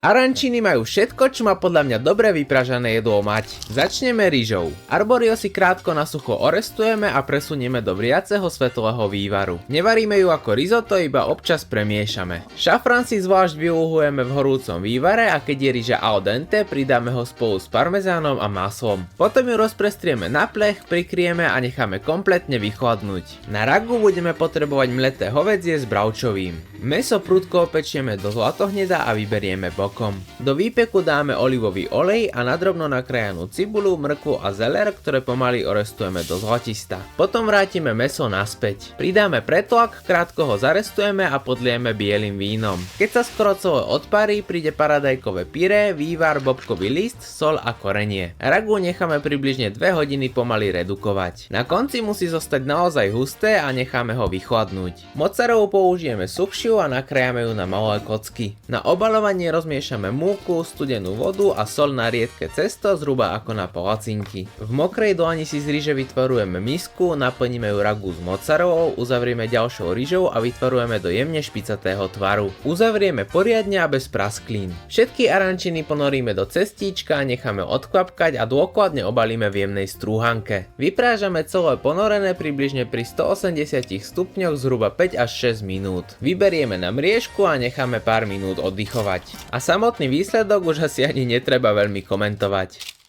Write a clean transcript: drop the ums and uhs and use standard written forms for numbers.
Arančiny majú všetko, čo má podľa mňa dobre vypražané jedlo mať. Začneme ryžou. Arborio si krátko na sucho orestujeme a presunieme do vriaceho svetlého vývaru. Nevaríme ju ako risotto, iba občas premiešame. Šafrán si zvlášť vyúhujeme v horúcom vývare a keď je ryža al dente, pridáme ho spolu s parmezánom a maslom. Potom ju rozprestrieme na plech, prikryjeme a necháme kompletne vychladnúť. Na ragu budeme potrebovať mleté hovädzie s bravčovým. Mäso prudko opečieme do zlatohneda a vyberieme bok. Do výpeku dáme olivový olej a nadrobno nakrájanú cibulu, mrkvu a zeler, ktoré pomaly orestujeme do zlatista. Potom vrátime mäso naspäť. Pridáme pretlak, krátko ho zarestujeme a podlieme bielym vínom. Keď sa skoro celé odparí, príde paradajkové pyré, vývar, bobkový list, soľ a korenie. Ragu necháme približne 2 hodiny pomaly redukovať. Na konci musí zostať naozaj husté a necháme ho vychladnúť. Mozzarelu použijeme suchšiu a nakrájame ju na malé kocky. Na obaľovanie rozmiešame múku, studenú vodu a soľ na riedke cesto zhruba ako na palacinky. V mokrej dlani si z ryže vytvarujeme misku, naplníme ju ragu s mozzarellou, uzavrieme ďalšou ryžou a vytvarujeme do jemne špicatého tvaru. Uzavrieme poriadne a bez prasklín. Všetky arančiny ponoríme do cestíčka, necháme odkvapkať a dôkladne obalíme v jemnej strúhanke. Vyprážame celé ponorené približne pri 180 stupňoch zhruba 5 až 6 minút. Vyberieme na mriežku a necháme pár minút oddychovať. A samotný výsledok už asi ani netreba veľmi komentovať.